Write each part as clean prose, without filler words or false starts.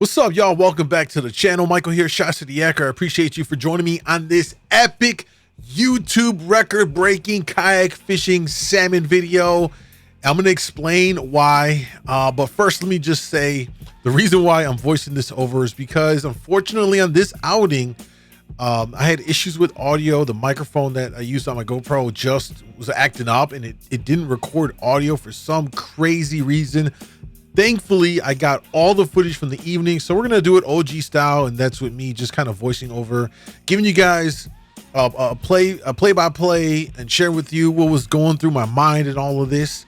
What's up, y'all? Welcome back to the channel. Michael here, ChiCityYaker. I appreciate you for joining me on this epic YouTube record-breaking kayak fishing salmon video. I'm going to explain why, but first let me just say the reason why I'm voicing this over is because unfortunately on this outing, I had issues with audio. The microphone that I used on my GoPro just was acting up and it didn't record audio for some crazy reason. Thankfully, I got all the footage from the evening, so we're gonna do it OG style, and that's with me just kind of voicing over, giving you guys a play-by-play and share with you what was going through my mind and all of this.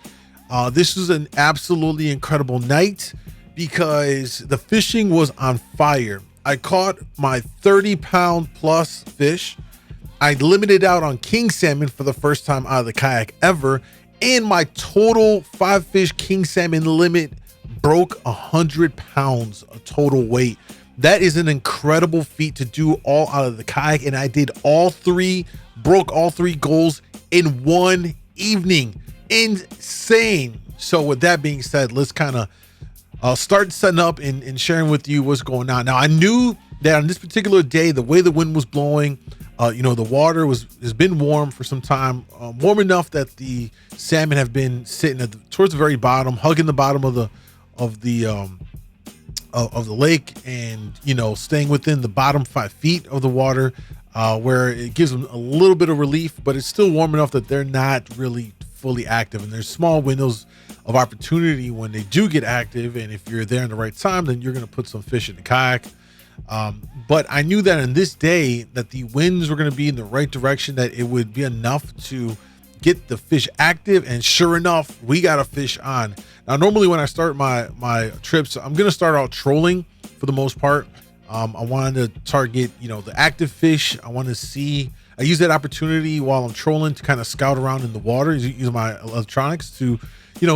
This was an absolutely incredible night because the fishing was on fire. I caught my 30-pound plus fish. I limited out on king salmon for the first time out of the kayak ever, and my total 5-fish king salmon limit broke 100 pounds of total weight. That is an incredible feat to do all out of the kayak, and I did broke all three goals in one evening. Insane. So with that being said, let's kind of start setting up and sharing with you what's going on. Now, I knew that on this particular day, the way the wind was blowing, the water has been warm for some time, warm enough that the salmon have been sitting towards the very bottom, hugging the bottom of the lake, and staying within the bottom 5 feet of the water, where it gives them a little bit of relief, but it's still warm enough that they're not really fully active, and there's small windows of opportunity when they do get active, and if you're there in the right time, then you're going to put some fish in the kayak. But I knew that on this day that the winds were going to be in the right direction, that it would be enough to get the fish active, and sure enough, we got a fish on. Now, normally when I start my trips, I'm going to start out trolling for the most part. I wanted to target, the active fish. I use that opportunity while I'm trolling to kind of scout around in the water, use my electronics to,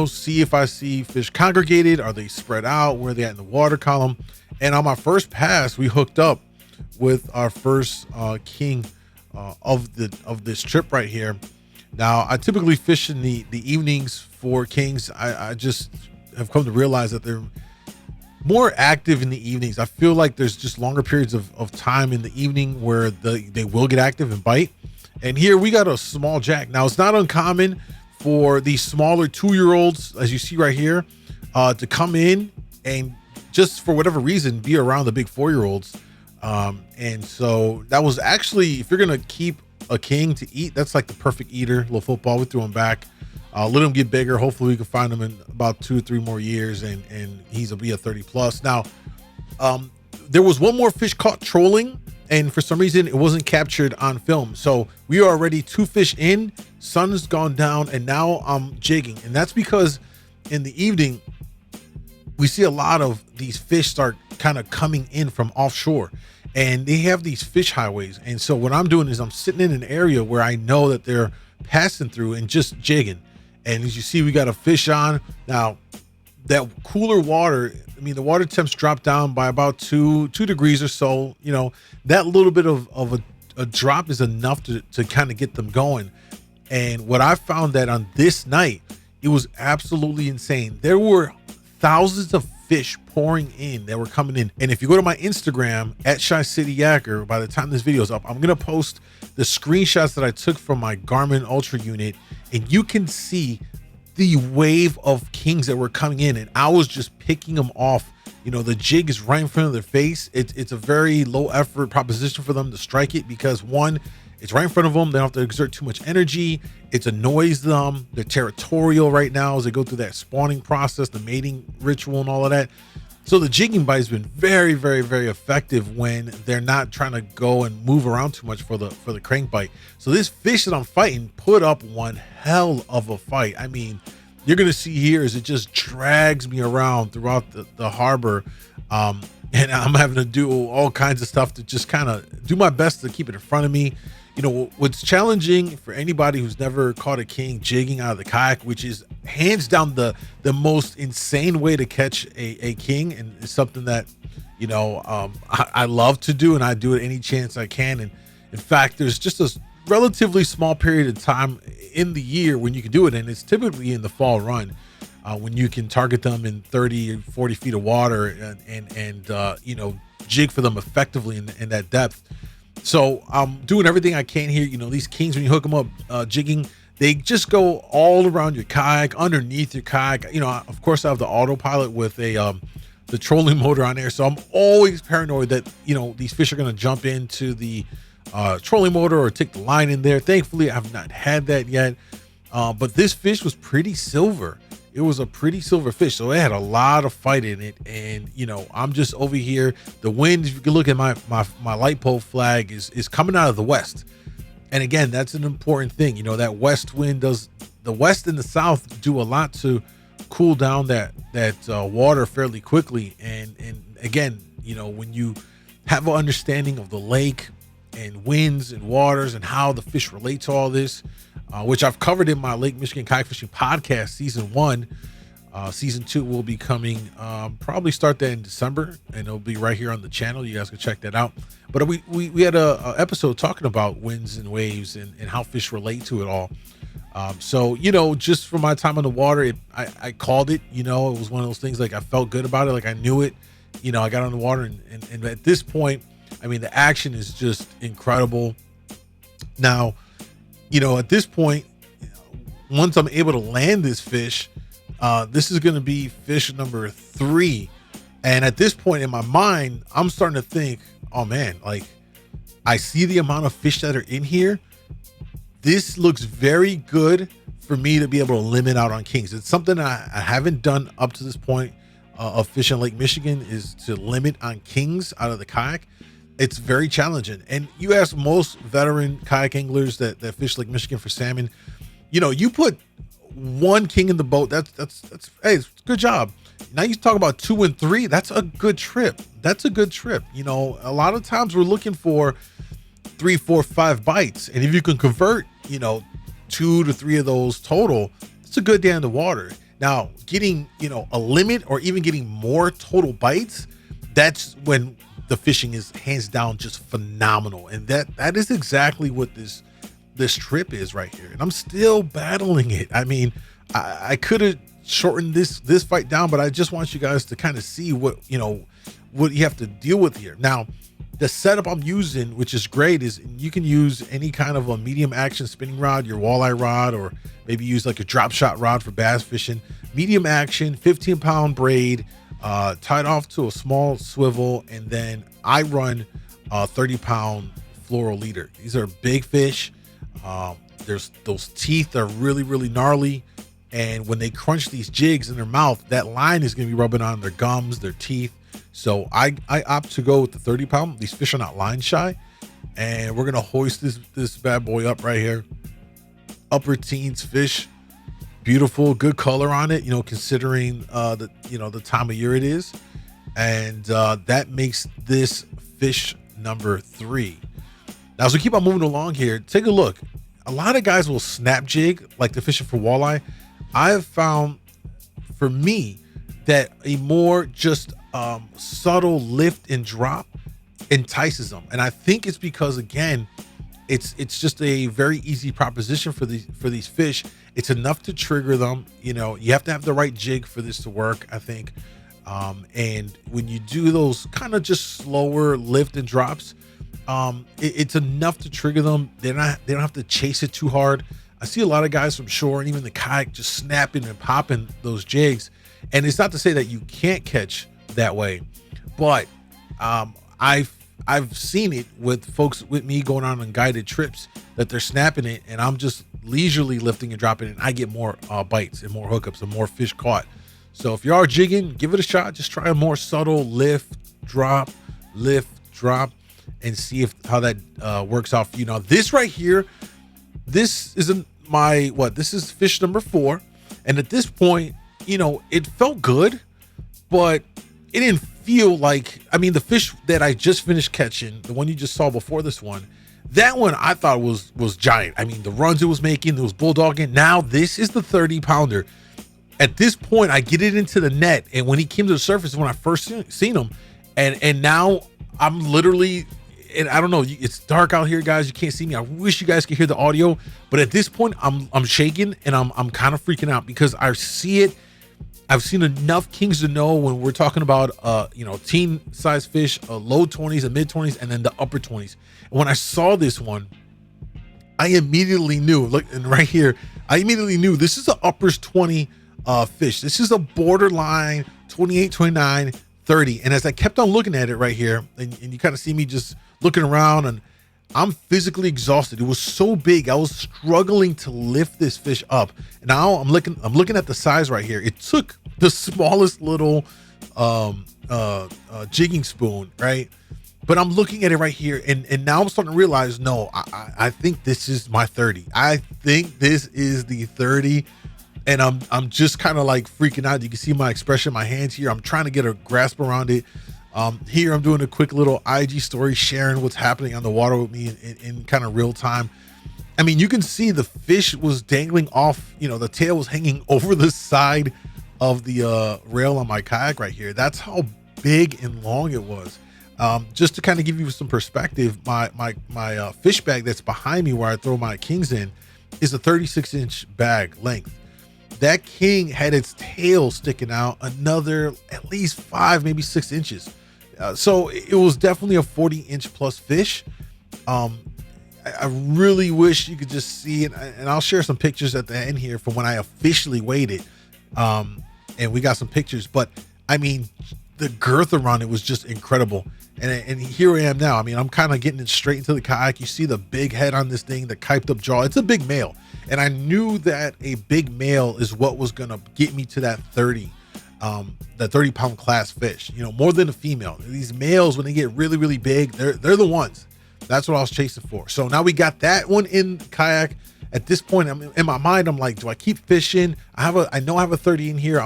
see if I see fish congregated. Are they spread out? Where are they at in the water column? And on my first pass, we hooked up with our first king of this trip right here. Now, I typically fish in the evenings for kings. I just have come to realize that they're more active in the evenings. I feel like there's just longer periods of time in the evening where they will get active and bite. And here we got a small jack. Now, it's not uncommon for these smaller 2-year-olds, as you see right here, to come in and just for whatever reason be around the big 4-year-olds. And so that was actually, if you're gonna keep a king to eat, that's like the perfect eater. Little football, we threw him back, let him get bigger. Hopefully we can find him in about 2 or 3 more years, and he'll be a 30 plus. Now, there was one more fish caught trolling, and for some reason it wasn't captured on film. So we are already 2 fish in, sun has gone down, and now I'm jigging. And that's because in the evening we see a lot of these fish start kind of coming in from offshore, and they have these fish highways. And so what I'm doing is I'm sitting in an area where I know that they're passing through and just jigging. And as you see, we got a fish on. Now, that cooler water, I mean, the water temps drop down by about 2 degrees or so. That little bit of a drop is enough to kind of get them going. And what I found that on this night, it was absolutely insane. There were thousands of fish pouring in that were coming in. And if you go to my Instagram at ChiCityYaker, by the time this video is up, I'm going to post the screenshots that I took from my Garmin Ultra unit, and you can see the wave of kings that were coming in, and I was just picking them off. The jig is right in front of their face. It's a very low effort proposition for them to strike it because, one, it's right in front of them. They don't have to exert too much energy. It annoys them. They're territorial right now as they go through that spawning process, the mating ritual and all of that. So the jigging bite has been very, very, very effective when they're not trying to go and move around too much for the crankbite. So this fish that I'm fighting put up one hell of a fight. I mean, you're going to see here as it just drags me around throughout the harbor. And I'm having to do all kinds of stuff to just kind of do my best to keep it in front of me. What's challenging for anybody who's never caught a king jigging out of the kayak, which is hands down the most insane way to catch a king, and it's something that I love to do, and I do it any chance I can. And in fact, there's just a relatively small period of time in the year when you can do it, and it's typically in the fall run. when you can target them in 30 or 40 feet of water and jig for them effectively in that depth. So I'm doing everything I can here. These kings, when you hook them up jigging, they just go all around your kayak, underneath your kayak. Of course, I have the autopilot with the trolling motor on there, so I'm always paranoid that these fish are going to jump into the trolling motor or take the line in there. Thankfully, I've not had that yet, but this fish was pretty silver. It was a pretty silver fish, so it had a lot of fight in it. And I'm just over here. The wind, if you can look at my light pole flag, is coming out of the west. And again, that's an important thing. That west wind does, the west and the south do a lot to cool down that water fairly quickly. And again, when you have an understanding of the lake and winds and waters and how the fish relate to all this, which I've covered in my Lake Michigan Kayak Fishing Podcast, season 1. Season 2 will be coming, probably start that in December, and it'll be right here on the channel. You guys can check that out. But we had a episode talking about winds and waves and how fish relate to it all. So just from my time on the water, I called it. It was one of those things, like I felt good about it, like I knew it. I got on the water, and at this point, I mean, the action is just incredible. Now, at this point, once I'm able to land this fish, this is going to be fish number 3. And at this point in my mind, I'm starting to think, oh man, like I see the amount of fish that are in here. This looks very good for me to be able to limit out on kings. It's something I haven't done up to this point of fishing Lake Michigan, is to limit on kings out of the kayak. It's very challenging. And you ask most veteran kayak anglers that fish Lake Michigan for salmon, you put 1 king in the boat, that's hey, it's a good job. Now you talk about 2 and 3, that's a good trip. That's a good trip. A lot of times we're looking for 3, 4, 5 bites, and if you can convert 2 to 3 of those total, it's a good day in the water. Now getting a limit or even getting more total bites, that's when the fishing is hands down just phenomenal. And that is exactly what this trip is right here. And I'm still battling it. I mean, I could have shortened this fight down, but I just want you guys to kind of see what you have to deal with here. Now, the setup I'm using, which is great, is you can use any kind of a medium action spinning rod, your walleye rod, or maybe use like a drop shot rod for bass fishing. Medium action, 15-pound braid, tied off to a small swivel, and then I run a 30-pound fluoro leader. These are big fish. There's those teeth are really, really gnarly, and when they crunch these jigs in their mouth, that line is going to be rubbing on their gums, their teeth. So I opt to go with the 30-pound. These fish are not line shy, and we're gonna hoist this bad boy up right here. Upper teens fish, beautiful, good color on it, considering the time of year it is, and that makes this fish number 3. Now, as we keep on moving along here, take a look. A lot of guys will snap jig like the fishing for walleye. I've found, for me, that a more just subtle lift and drop entices them, and I think it's because, again, it's just a very easy proposition for these fish. It's enough to trigger them. You have to have the right jig for this to work, I think. And when you do those kind of just slower lift and drops, it's enough to trigger them. They don't have to chase it too hard. I see a lot of guys from shore and even the kayak just snapping and popping those jigs. And it's not to say that you can't catch that way, but I've seen it with folks with me going on guided trips that they're snapping it, and I'm just leisurely lifting and dropping it, and I get more bites and more hookups and more fish caught. So if you are jigging, give it a shot. Just try a more subtle lift, drop, and see how that works out for you. Now, this right here, this isn't this is fish number 4. And at this point, it felt good, but it didn't feel like, the fish that I just finished catching, the one you just saw before this one, that one I thought was giant. The runs it was making, it was bulldogging. Now this is the 30-pounder. At this point, I get it into the net, and when he came to the surface, when I first seen him, and now I'm literally, and I don't know, it's dark out here, guys. You can't see me. I wish you guys could hear the audio, but at this point, I'm shaking and I'm kind of freaking out because I see it. I've seen enough kings to know when we're talking about teen size fish, low 20s and mid 20s, and then the upper 20s. And when I saw this one, I immediately knew, look, and right here, I immediately knew this is an uppers 20 fish. This is a borderline 28, 29, 30. And as I kept on looking at it right here, and you kind of see me just looking around, and I'm physically exhausted. It was so big. I was struggling to lift this fish up. And now I'm looking at the size right here. It took the smallest little jigging spoon, right? But I'm looking at it right here, and now I'm starting to realize, no, I think this is my 30. I think this is the 30. And I'm just kind of like freaking out. You can see my expression, my hands here. I'm trying to get a grasp around it. Here I'm doing a quick little IG story, sharing what's happening on the water with me in kind of real time. I mean, you can see the fish was dangling off, the tail was hanging over the side of the rail on my kayak right here. That's how big and long it was. Just to kind of give you some perspective, my fish bag that's behind me where I throw my kings in is a 36-inch bag length. That king had its tail sticking out another at least 5, maybe 6 inches. So it was definitely a 40-inch plus fish. I really wish you could just see it, and I'll share some pictures at the end here from when I officially weighed it. And we got some pictures, but I mean, the girth around it was just incredible. And here I am now. I mean, I'm kind of getting it straight into the kayak. You see the big head on this thing, the kiped up jaw. It's a big male. And I knew that a big male is what was going to get me to that 30 pound class fish, more than a female. These males, when they get really, really big, they're the ones. That's what I was chasing for. So now we got that one in kayak. At this point, I'm in my mind, I'm like, do I keep fishing? I know I have a 30 in here.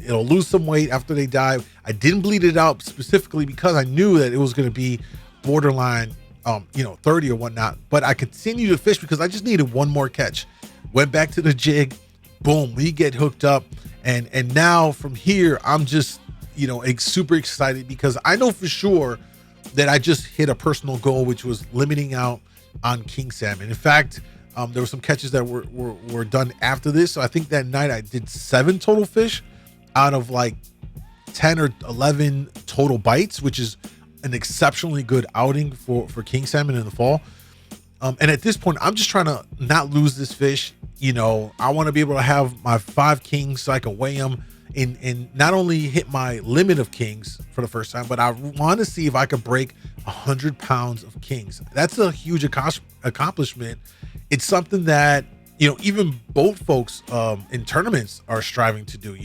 It'll lose some weight after they dive. I didn't bleed it out specifically because I knew that it was going to be borderline 30 or whatnot, but I continued to fish because I just needed one more catch. Went back to the jig, boom, we get hooked up. And now from here, I'm just, super excited because I know for sure that I just hit a personal goal, which was limiting out on king salmon. In fact, there were some catches that were done after this. So I think that night I did 7 total fish out of like 10 or 11 total bites, which is an exceptionally good outing for king salmon in the fall. And at this point, I'm just trying to not lose this fish. I want to be able to have my 5 kings so I can weigh them and not only hit my limit of kings for the first time, but I want to see if I could break 100 pounds of kings. That's a huge accomplishment. It's something that, even boat folks in tournaments are striving to do,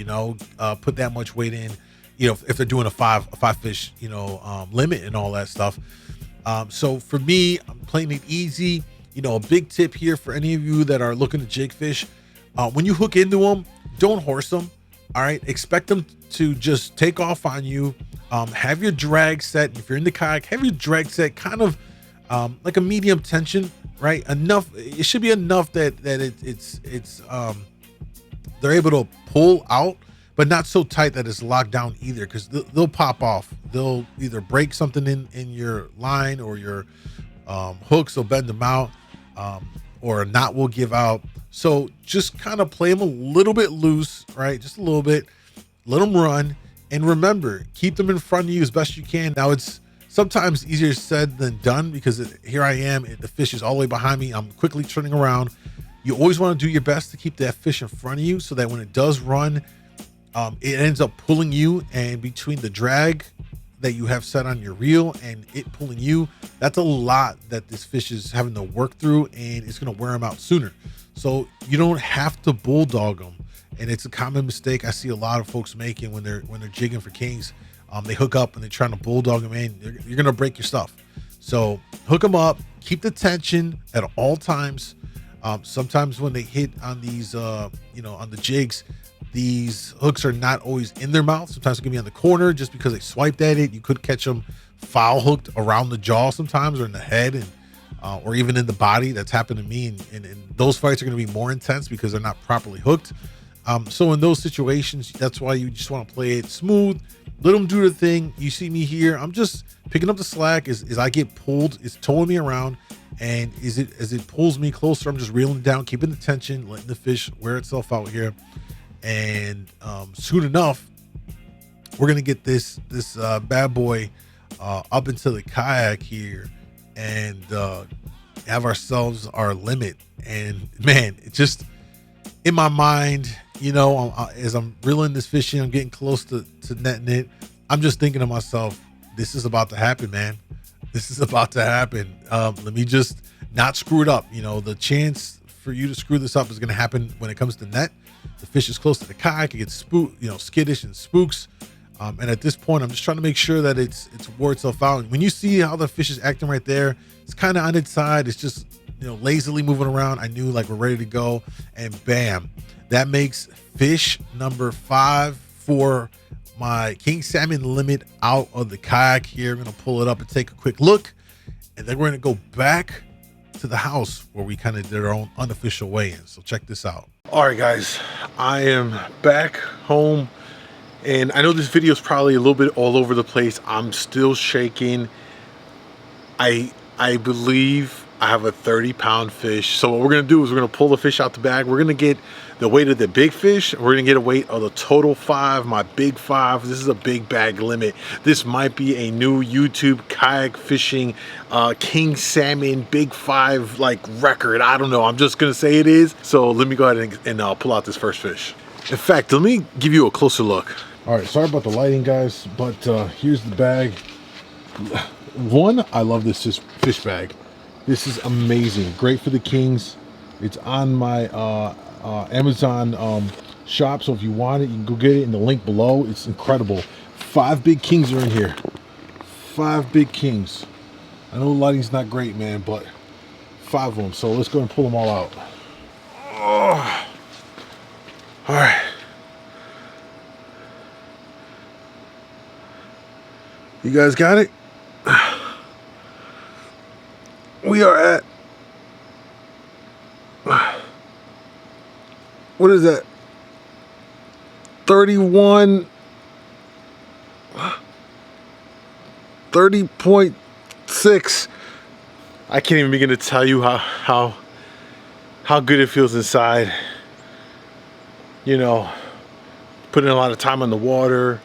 put that much weight in, if they're doing a five fish, limit and all that stuff. So for me, I'm playing it easy. A big tip here for any of you that are looking to jig fish, when you hook into them, don't horse them. All right. Expect them to just take off on you. Have your drag set. If you're in the kayak, have your drag set kind of like a medium tension, right? Enough. It should be enough that it's they're able to pull out, but not so tight that it's locked down either, because they'll pop off. They'll either break something in your line, or your hooks will bend them out, or a knot will give out. So just kind of play them a little bit loose, right? Just a little bit, let them run. And remember, keep them in front of you as best you can. Now, it's sometimes easier said than done, because here I am, the fish is all the way behind me. I'm quickly turning around. You always want to do your best to keep that fish in front of you, so that when it does run, it ends up pulling you, and between the drag that you have set on your reel and it pulling you, that's a lot that this fish is having to work through, and it's going to wear them out sooner. So you don't have to bulldog them. And it's a common mistake I see a lot of folks making when they're jigging for kings. They hook up and they're trying to bulldog them in. You're going to break your stuff. So hook them up, keep the tension at all times. Sometimes when they hit on these, on the jigs, these hooks are not always in their mouth. Sometimes it can be on the corner just because they swiped at it. You could catch them foul hooked around the jaw sometimes, or in the head, and or even in the body. That's happened to me. And those fights are going to be more intense because they're not properly hooked. So in those situations, that's why you just want to play it smooth. Let them do the thing. You see me here. I'm just picking up the slack as I get pulled. It's towing me around. And as it pulls me closer, I'm just reeling it down, keeping the tension, letting the fish wear itself out here. And soon enough, we're gonna get this bad boy up into the kayak here, and have ourselves our limit. And man, it just in my mind, you know, as I'm reeling this fish in, I'm getting close to netting it. I'm just thinking to myself, this is about to happen, man. This is about to happen. Let me just not screw it up. You know, the chance for you to screw this up is going to happen when it comes to net. The fish is close to the kayak, it gets skittish and spooks. And at this point, I'm just trying to make sure that it's wore itself out. When you see how the fish is acting right there, it's kind of on its side. It's just, you know, lazily moving around. I knew like we're ready to go, and bam, that makes fish number 5 for my king salmon limit out of the kayak here. I'm gonna pull it up and take a quick look, and then we're gonna go back to the house where we kind of did our own unofficial weigh-in. So check this out. All right, guys, I am back home, and I know this video is probably a little bit all over the place. I'm still shaking. I believe I have a 30-pound fish. So what we're gonna do is we're gonna pull the fish out the bag. We're gonna get the weight of the big fish. We're gonna get a weight of the total 5, my big 5. This is a big bag limit. This might be a new YouTube kayak fishing king salmon big 5 like record. I don't know. I'm just gonna say it is. So let me go ahead and pull out this first fish. In fact, let me give you a closer look. All right, sorry about the lighting, guys, but here's the bag. One, I love this fish bag. This is amazing. Great for the kings. It's on my Amazon shop, so if you want it, you can go get it in the link below. It's incredible. 5 big kings are in here. 5 big kings. I know the lighting's not great, man, but 5 of them. So let's go and pull them all out. Oh. All right. You guys got it? We are at, what is that? 30.6. I can't even begin to tell you how good it feels inside. You know, putting a lot of time on the water.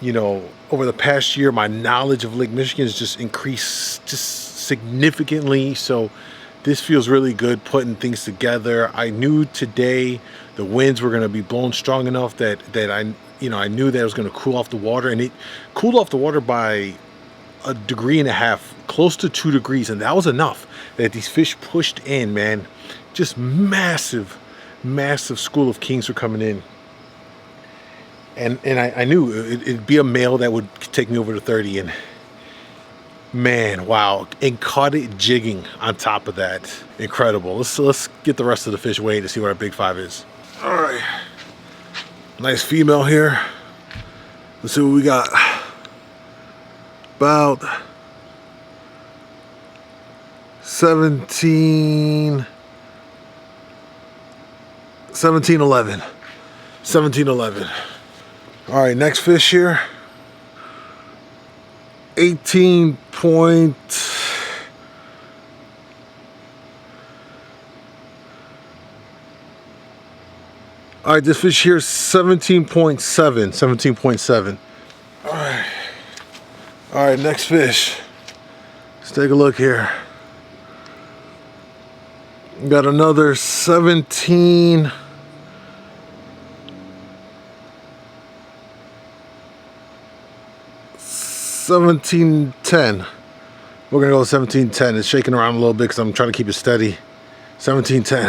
You know, over the past year, my knowledge of Lake Michigan has just increased significantly. So this feels really good, putting things together. I knew today the winds were going to be blowing strong enough that I knew that it was going to cool off the water, and it cooled off the water by 1.5 degrees, close to 2 degrees, and that was enough that these fish pushed in, man. Just massive school of kings were coming in. And I knew it'd be a male that would take me over to 30, and man, wow, and caught it jigging on top of that. Incredible. Let's get the rest of the fish weighed to see what our big 5 is. All right, nice female here. Let's see what we got. About 17, 11. All right, next fish here. 18 point. All right, this fish here is 17.7. All right, next fish. Let's take a look here. We got another 17. 1710. We're gonna go with 1710. It's shaking around a little bit because I'm trying to keep it steady. 1710.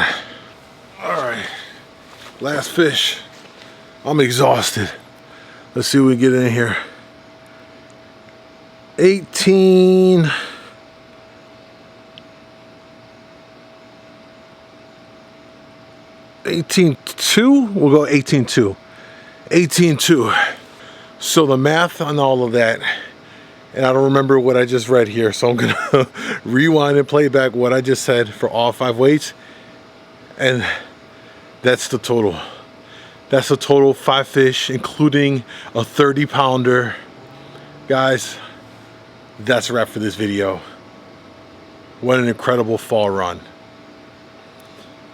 All right, last fish. I'm exhausted. Let's see what we get in here. 18. 18.2. We'll go 18.2. 18.2. So the math on all of that, and I don't remember what I just read here, so I'm gonna rewind and play back what I just said for all 5 weights, and that's the total. That's the total 5 fish, including a 30-pounder. Guys, that's a wrap for this video. What an incredible fall run.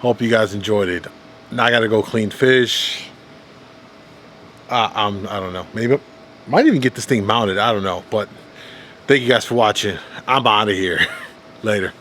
Hope you guys enjoyed it. Now I gotta go clean fish. I don't know. Maybe might even get this thing mounted. I don't know. But thank you guys for watching. I'm out of here. Later.